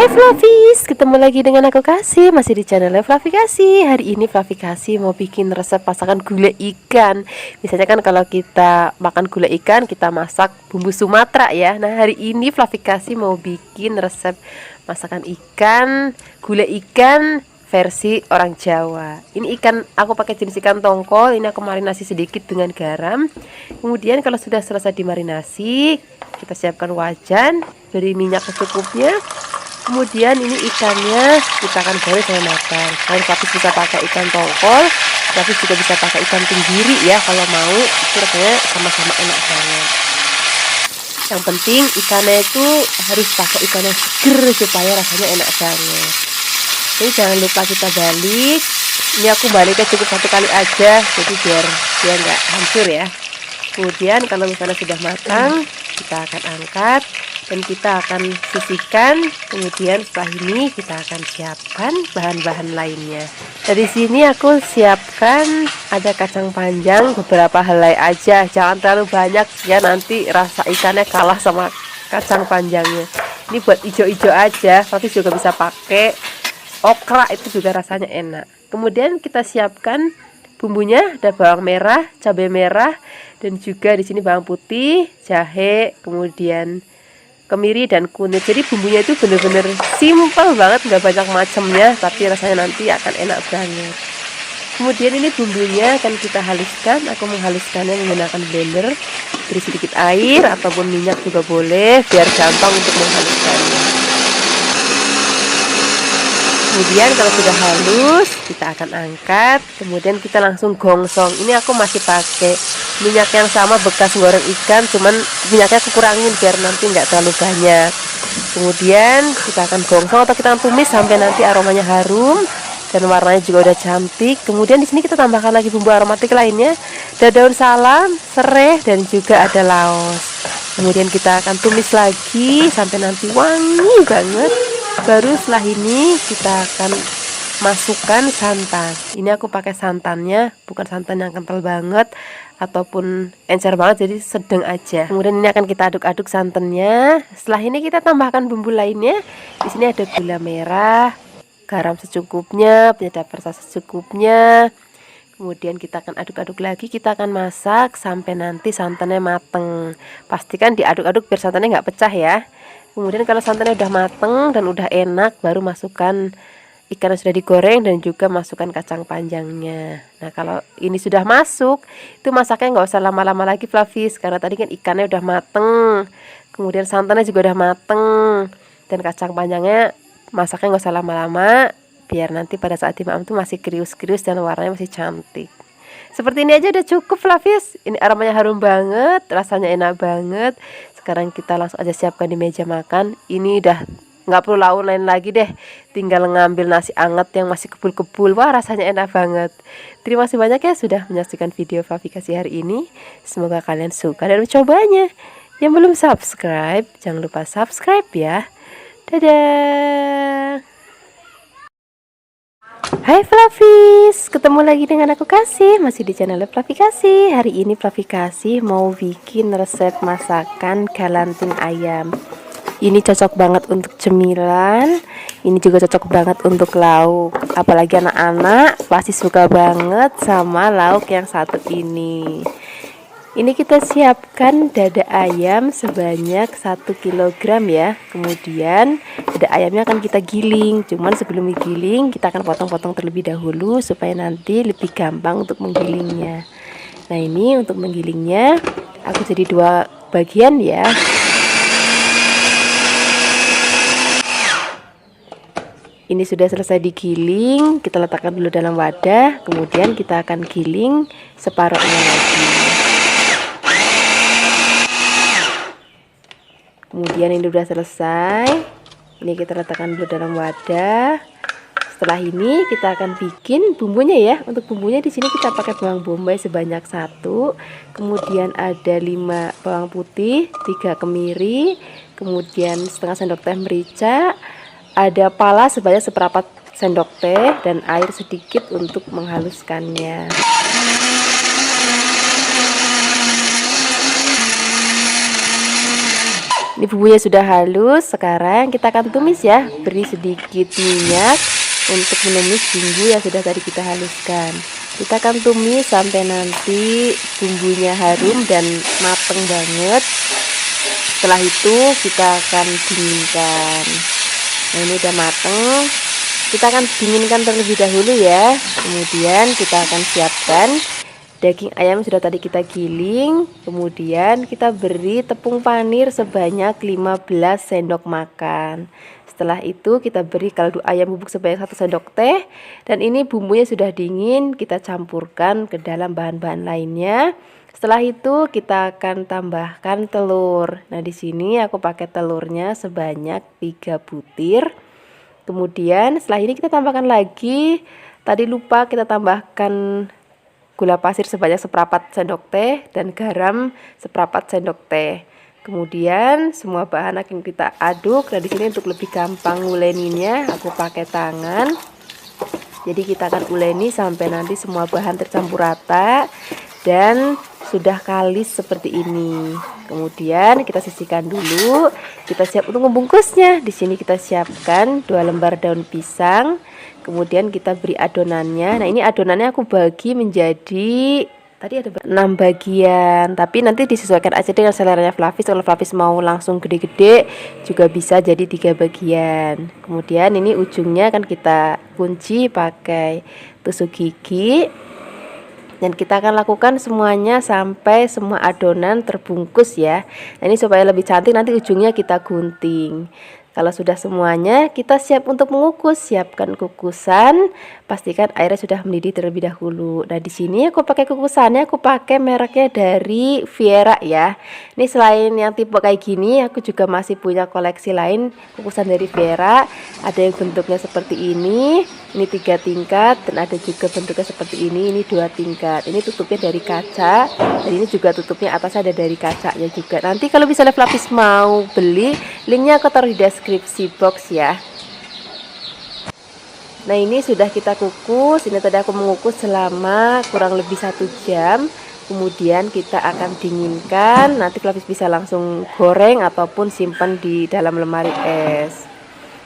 Hai Flavis, ketemu lagi dengan aku Kasih, masih di channel Flavi Kasih. Hari ini Flavi Kasih mau bikin resep masakan gulai ikan. Biasanya kan kalau kita makan gulai ikan, kita masak bumbu Sumatera ya. Nah hari ini Flavi Kasih mau bikin resep masakan ikan, gulai ikan versi orang Jawa. Ini ikan, aku pakai jenis ikan tongkol. Ini aku marinasi sedikit dengan garam. Kemudian kalau sudah selesai dimarinasi, kita siapkan wajan, beri minyak secukupnya. Kemudian ini ikannya kita akan goreng sampai matang. Kalian Flavis bisa pakai ikan tongkol, tapi juga bisa pakai ikan tenggiri ya kalau mau. Itu rasanya sama-sama enak banget. Yang penting ikannya itu harus pakai ikan yang seger supaya rasanya enak banget. Jadi jangan lupa kita balik. Ini aku baliknya cukup satu kali aja, jadi biar dia nggak hancur ya. Kemudian kalau misalnya sudah matang, kita akan angkat dan kita akan sisihkan. Kemudian setelah ini kita akan siapkan bahan-bahan lainnya. Dari sini aku siapkan ada kacang panjang beberapa helai aja, jangan terlalu banyak ya, nanti rasa ikannya kalah sama kacang panjangnya. Ini buat ijo-ijo aja, tapi juga bisa pakai okra, itu juga rasanya enak. Kemudian kita siapkan bumbunya, ada bawang merah, cabai merah, dan juga di sini bawang putih, jahe, kemudian kemiri dan kunyit. Jadi bumbunya itu bener-bener simple banget, nggak banyak macamnya, tapi rasanya nanti akan enak banget. Kemudian ini bumbunya akan kita haluskan. Aku menghaluskannya menggunakan blender, beri sedikit air ataupun minyak juga boleh, biar gampang untuk menghaluskannya. Kemudian kalau sudah halus, kita akan angkat. Kemudian kita langsung gongsong. Ini aku masih pakai minyak yang sama bekas goreng ikan, cuman minyaknya kukurangin biar nanti nggak terlalu banyak. Kemudian kita akan gongsong atau kita akan tumis sampai nanti aromanya harum dan warnanya juga udah cantik. Kemudian di sini kita tambahkan lagi bumbu aromatik lainnya, ada daun salam, serai, dan juga ada laos. Kemudian kita akan tumis lagi sampai nanti wangi banget. Baru setelah ini kita akan masukkan santan. Ini aku pakai santannya bukan santan yang kental banget ataupun encer banget, jadi sedang aja. Kemudian ini akan kita aduk-aduk santannya. Setelah ini kita tambahkan bumbu lainnya. Di sini ada gula merah, garam secukupnya, penyedap rasa secukupnya. Kemudian kita akan aduk-aduk lagi, kita akan masak sampai nanti santannya mateng. Pastikan diaduk-aduk biar santannya nggak pecah ya. Kemudian kalau santannya udah mateng dan udah enak, baru masukkan ikan yang sudah digoreng dan juga masukkan kacang panjangnya. Nah kalau ini sudah masuk, itu masaknya nggak usah lama-lama lagi Flavis, karena tadi kan ikannya udah mateng, kemudian santannya juga udah mateng, dan kacang panjangnya masaknya nggak usah lama-lama, biar nanti pada saat dimakan tuh masih krius-krius dan warnanya masih cantik. Seperti ini aja udah cukup Flavis. Ini aromanya harum banget, rasanya enak banget. Sekarang kita langsung aja siapkan di meja makan. Ini udah nggak perlu lauk lain lagi deh, tinggal ngambil nasi anget yang masih kebul-kebul. Wah rasanya enak banget. Terima kasih banyak ya sudah menyaksikan video Flavi Kasih hari ini. Semoga kalian suka dan mencobanya. Yang belum subscribe, jangan lupa subscribe ya. Dadah. Hai Flavis, ketemu lagi dengan aku Kasih, masih di channel Flavi Kasih. Hari ini Flavi Kasih mau bikin resep masakan galanting ayam. Ini cocok banget untuk cemilan, ini juga cocok banget untuk lauk. Apalagi anak-anak pasti suka banget sama lauk yang satu ini. Ini kita siapkan dada ayam sebanyak 1 kg ya. Kemudian dada ayamnya akan kita giling. Cuman sebelum digiling kita akan potong-potong terlebih dahulu supaya nanti lebih gampang untuk menggilingnya. Nah ini untuk menggilingnya aku jadi 2 bagian ya. Ini sudah selesai digiling, kita letakkan dulu dalam wadah. Kemudian kita akan giling separuhnya lagi. Kemudian ini udah selesai. Ini kita letakkan dulu dalam wadah. Setelah ini kita akan bikin bumbunya ya. Untuk bumbunya di sini kita pakai bawang bombay sebanyak 1. Kemudian ada 5 bawang putih, 3 kemiri, kemudian setengah sendok teh merica, ada pala sebanyak seperempat sendok teh dan air sedikit untuk menghaluskannya. Ini bumbunya sudah halus. Sekarang kita akan tumis ya. Beri sedikit minyak untuk menumis bumbu yang sudah tadi kita haluskan. Kita akan tumis sampai nanti bumbunya harum dan mateng banget. Setelah itu kita akan dinginkan. Nah, ini udah mateng. Kita akan dinginkan terlebih dahulu ya. Kemudian kita akan siapkan daging ayam sudah tadi kita giling. Kemudian kita beri tepung panir sebanyak 15 sendok makan. Setelah itu kita beri kaldu ayam bubuk sebanyak 1 sendok teh. Dan ini bumbunya sudah dingin, kita campurkan ke dalam bahan-bahan lainnya. Setelah itu kita akan tambahkan telur. Nah, di sini aku pakai telurnya sebanyak 3 butir. Kemudian setelah ini kita tambahkan lagi, tadi lupa kita tambahkan gula pasir sebanyak seperempat sendok teh dan garam seperempat sendok teh. Kemudian semua bahan akan kita aduk. Nah, di sini untuk lebih gampang nguleninya aku pakai tangan. Jadi kita akan uleni sampai nanti semua bahan tercampur rata dan sudah kalis seperti ini. Kemudian kita sisihkan dulu. Kita siap untuk membungkusnya. Di sini kita siapkan 2 lembar daun pisang. Kemudian kita beri adonannya. Nah, ini adonannya aku bagi menjadi tadi ada 6 bagian, tapi nanti disesuaikan aja dengan seleranya Flavis. Kalau Flavis mau langsung gede-gede juga bisa jadi 3 bagian. Kemudian ini ujungnya kan kita kunci pakai tusuk gigi. Dan kita akan lakukan semuanya sampai semua adonan terbungkus ya. Nah, ini supaya lebih cantik nanti ujungnya kita gunting. Kalau sudah semuanya, kita siap untuk mengukus. Siapkan kukusan, pastikan airnya sudah mendidih terlebih dahulu. Nah, di sini aku pakai kukusannya, aku pakai mereknya dari Viera ya. Ini selain yang tipe kayak gini, aku juga masih punya koleksi lain kukusan dari Viera. Ada yang bentuknya seperti ini 3 tingkat, dan ada juga bentuknya seperti ini 2 tingkat. Ini tutupnya dari kaca, dan ini juga tutupnya atasnya ada dari kacanya juga. Nanti kalau misalnya Flavis mau beli, linknya aku taruh di deskripsi box ya. Nah, ini sudah kita kukus. Ini tadi aku mengukus selama kurang lebih 1 jam. Kemudian kita akan dinginkan. Nanti Flavis bisa langsung goreng ataupun simpan di dalam lemari es.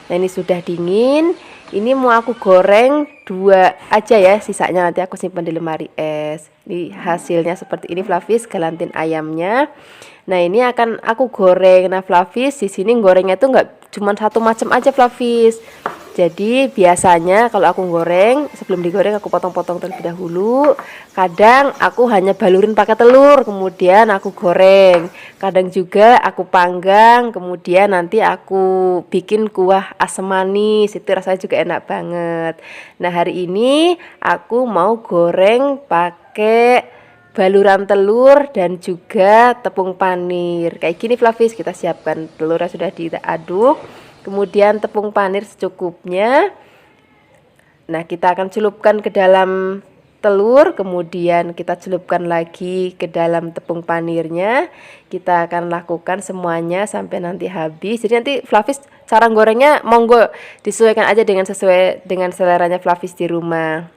Nah, ini sudah dingin. Ini mau aku goreng 2 aja ya, sisanya nanti aku simpan di lemari es. Ini hasilnya seperti ini Flavis, galantin ayamnya. Nah, ini akan aku goreng. Nah, Flavis di sini gorengnya itu nggak cuma satu macam aja Flavis. Jadi biasanya kalau aku goreng, sebelum digoreng aku potong-potong terlebih dahulu. Kadang aku hanya balurin pakai telur, kemudian aku goreng. Kadang juga aku panggang, kemudian nanti aku bikin kuah asam manis. Itu rasanya juga enak banget. Nah, hari ini aku mau goreng pakai baluran telur dan juga tepung panir. Kayak gini Flavis, kita siapkan telurnya sudah diaduk. Kemudian tepung panir secukupnya. Nah, kita akan celupkan ke dalam telur, kemudian kita celupkan lagi ke dalam tepung panirnya. Kita akan lakukan semuanya sampai nanti habis. Jadi nanti Flavis cara gorengnya monggo disesuaikan aja sesuai dengan seleranya Flavis di rumah.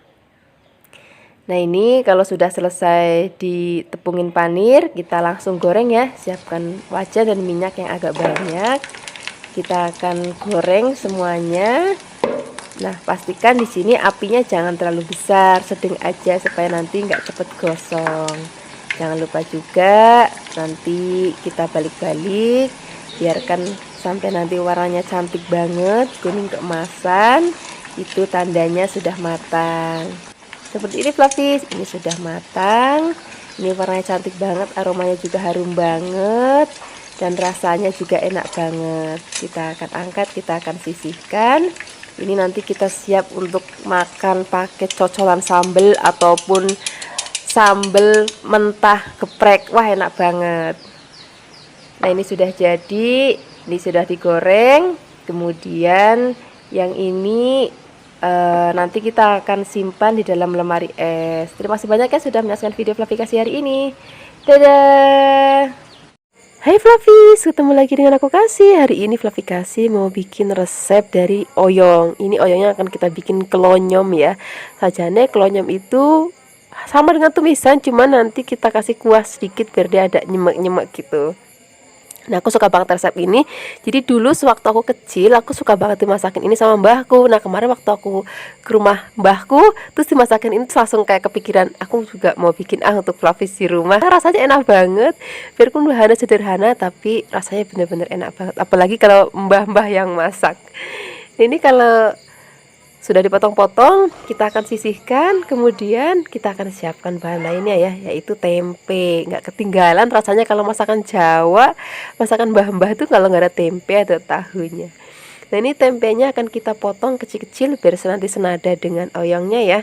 Nah, ini kalau sudah selesai ditepungin panir, kita langsung goreng ya. Siapkan wajan dan minyak yang agak banyak. Kita akan goreng semuanya. Nah, pastikan di sini apinya jangan terlalu besar, sedang aja supaya nanti nggak cepet gosong. Jangan lupa juga nanti kita balik-balik, biarkan sampai nanti warnanya cantik banget, kuning keemasan. Itu tandanya sudah matang. Seperti ini Flavis, ini sudah matang. Ini warnanya cantik banget, aromanya juga harum banget. Dan rasanya juga enak banget. Kita akan angkat, kita akan sisihkan. Ini nanti kita siap untuk makan pakai cocolan sambal ataupun sambal mentah geprek. Wah, enak banget. Nah, ini sudah jadi, ini sudah digoreng. Kemudian yang ini nanti kita akan simpan di dalam lemari es. Terima kasih banyak ya sudah menyaksikan video Flavikasi hari ini. Dadah. Hai Flavis, ketemu lagi dengan aku Kasih. Hari ini Flavikasi mau bikin resep dari oyong. Ini oyongnya akan kita bikin kelonyom ya. Sajane kelonyom itu sama dengan tumisan, cuman nanti kita kasih kuah sedikit biar dia ada nyemek-nyemek gitu. Nah, aku suka banget resep ini. Jadi dulu sewaktu aku kecil, aku suka banget dimasakin ini sama mbahku. Nah, kemarin waktu aku ke rumah mbahku, terus dimasakin ini, terus langsung kayak kepikiran, aku juga mau bikin untuk Fluffy di rumah. Nah, rasanya enak banget. Biarpun bahannya sederhana, tapi rasanya bener-bener enak banget. Apalagi kalau mbah-mbah yang masak. Ini kalau sudah dipotong-potong, kita akan sisihkan, kemudian kita akan siapkan bahan lainnya ya, yaitu tempe. Nggak ketinggalan rasanya kalau masakan Jawa, masakan mbah-mbah itu kalau nggak ada tempe atau tahunya. Nah, ini tempenya akan kita potong kecil-kecil biar nanti senada dengan oyongnya ya.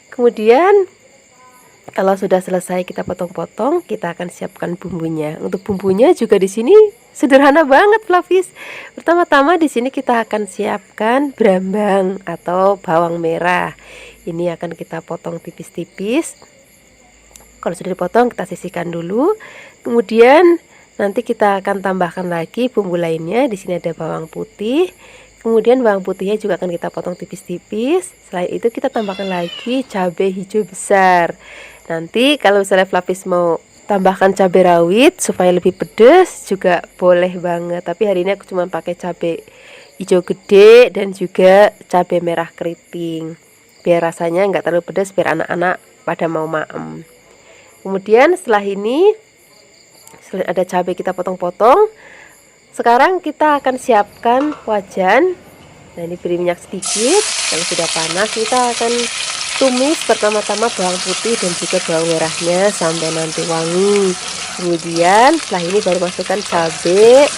Kemudian kalau sudah selesai kita potong-potong, kita akan siapkan bumbunya. Untuk bumbunya juga di sini sederhana banget, Flavis. Pertama-tama di sini kita akan siapkan brambang atau bawang merah. Ini akan kita potong tipis-tipis. Kalau sudah dipotong, kita sisihkan dulu. Kemudian nanti kita akan tambahkan lagi bumbu lainnya. Di sini ada bawang putih. Kemudian bawang putihnya juga akan kita potong tipis-tipis. Selain itu kita tambahkan lagi cabai hijau besar. Nanti kalau misalnya Flavis mau tambahkan cabai rawit supaya lebih pedas juga boleh banget. Tapi hari ini aku cuma pakai cabai hijau gede dan juga cabai merah keriting. Biar rasanya nggak terlalu pedas, biar anak-anak pada mau maem. Kemudian setelah ini, selain ada cabai kita potong-potong, sekarang kita akan siapkan wajan. Nah, ini beri minyak sedikit. Kalau sudah panas, kita akan tumis pertama-tama bawang putih dan juga bawang merahnya sampai nanti wangi. Kemudian setelah ini baru masukkan cabai,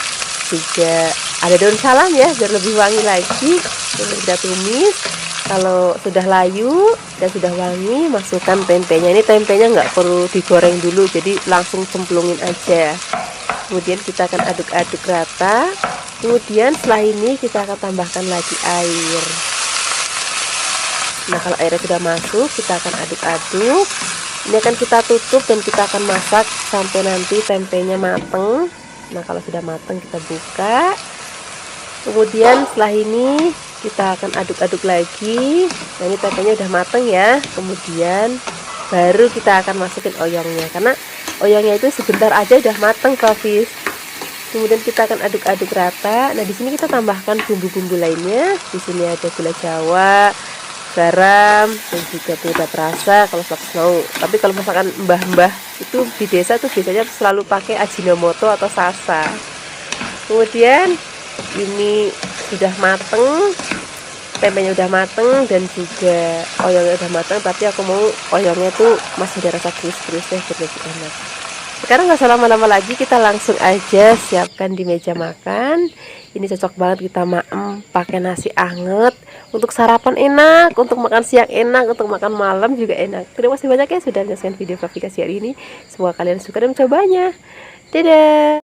juga ada daun salam ya biar lebih wangi lagi. Lalu kita tumis. Kalau sudah layu dan sudah wangi, masukkan tempenya. Ini tempenya nggak perlu digoreng dulu, jadi langsung cemplungin aja. Kemudian kita akan aduk-aduk rata. Kemudian setelah ini kita akan tambahkan lagi air. Nah, kalau airnya sudah masuk, kita akan aduk-aduk. Ini akan kita tutup dan kita akan masak sampai nanti tempenya mateng. Nah, kalau sudah mateng kita buka. Kemudian setelah ini kita akan aduk-aduk lagi. Nah, ini tempenya udah mateng ya. Kemudian baru kita akan masukin oyongnya, karena oyongnya itu sebentar aja udah mateng, Flavis. Kemudian kita akan aduk-aduk rata. Nah, di sini kita tambahkan bumbu-bumbu lainnya. Di sini ada gula Jawa, garam, dan juga penyedap rasa kalau Flavis mau. Tapi kalau misalkan mbah-mbah itu di desa tuh biasanya selalu pakai Ajinomoto atau Sasa. Kemudian ini sudah mateng, tempenya udah mateng dan juga oyongnya udah mateng, tapi aku mau oyongnya tuh masih ada rasa krius-kriusnya biar lebih enak. Sekarang nggak usah lama-lama lagi, kita langsung aja siapkan di meja makan. Ini cocok banget kita maem pakai nasi anget, untuk sarapan enak, untuk makan siang enak, untuk makan malam juga enak. Terima kasih banyak ya sudah menyaksikan video Fluffy Kasih hari ini. Semoga kalian suka dan mencobanya. Dadah.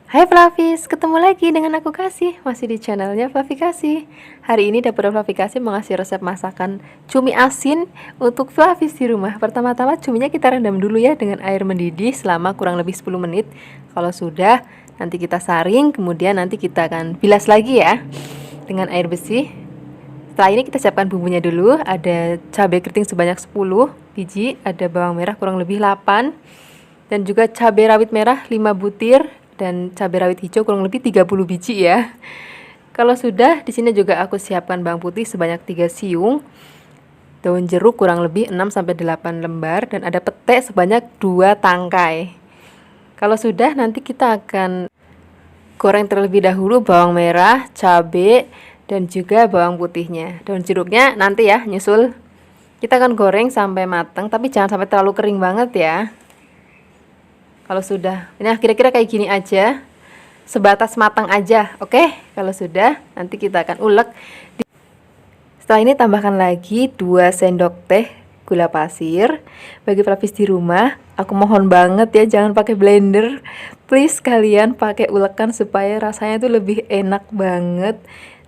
Hai Flavis, ketemu lagi dengan aku Kasih, masih di channelnya Fluffy Kasih. Hari ini dapur Fluffy Kasih mengasih resep masakan cumi asin untuk Flavis di rumah. Pertama-tama cuminya kita rendam dulu ya dengan air mendidih selama kurang lebih 10 menit. Kalau sudah, nanti kita saring, kemudian nanti kita akan bilas lagi ya dengan air bersih. Setelah ini kita siapkan bumbunya dulu. Ada cabai keriting sebanyak 10 biji, ada bawang merah kurang lebih 8, dan juga cabai rawit merah 5 butir, dan cabai rawit hijau kurang lebih 30 biji ya. Kalau sudah, di sini juga aku siapkan bawang putih sebanyak 3 siung, daun jeruk kurang lebih 6 sampai 8 lembar, dan ada pete sebanyak 2 tangkai. Kalau sudah, nanti kita akan goreng terlebih dahulu bawang merah, cabai, dan juga bawang putihnya. Daun jeruknya nanti ya nyusul. Kita akan goreng sampai matang, tapi jangan sampai terlalu kering banget ya. Kalau sudah, nah kira-kira kayak gini aja, sebatas matang aja, oke? Kalau sudah, nanti kita akan ulek. Setelah ini tambahkan lagi 2 sendok teh gula pasir. Bagi Flavis di rumah, aku mohon banget ya jangan pakai blender. Please kalian pakai ulekan supaya rasanya tuh lebih enak banget.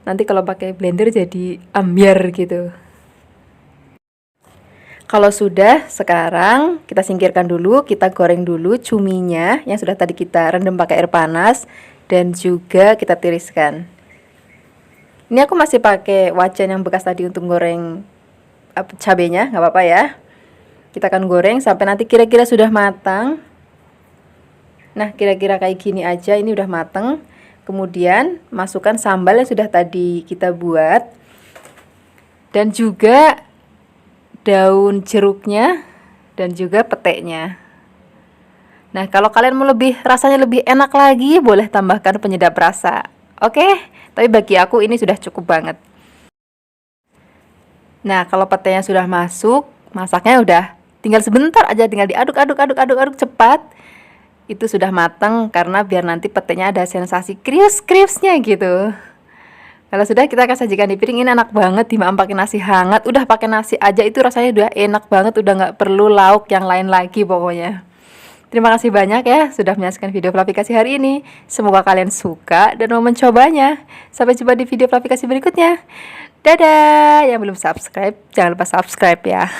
Nanti kalau pakai blender jadi ambiar gitu. Kalau sudah, sekarang kita singkirkan dulu, kita goreng dulu cuminya yang sudah tadi kita rendam pakai air panas dan juga kita tiriskan. Ini aku masih pakai wajan yang bekas tadi untuk goreng cabenya, nggak apa-apa ya. Kita akan goreng sampai nanti kira-kira sudah matang. Nah, kira-kira kayak gini aja, ini udah mateng. Kemudian masukkan sambal yang sudah tadi kita buat. Dan juga daun jeruknya dan juga peteknya. Nah, kalau kalian mau rasanya lebih enak lagi, boleh tambahkan penyedap rasa. Oke, tapi bagi aku ini sudah cukup banget. Nah, kalau petenya sudah masuk, masaknya udah tinggal sebentar aja, tinggal diaduk cepat. Itu sudah matang karena biar nanti petenya ada sensasi krius-kriusnya gitu. Kalau sudah, kita akan sajikan di piring. Ini enak banget dimakan pakai nasi hangat. Udah pakai nasi aja itu rasanya udah enak banget, udah nggak perlu lauk yang lain lagi pokoknya. Terima kasih banyak ya sudah menyaksikan video Fluffy Kasih hari ini. Semoga kalian suka dan mau mencobanya. Sampai jumpa di video Fluffy Kasih berikutnya. Dadah. Yang belum subscribe, jangan lupa subscribe ya.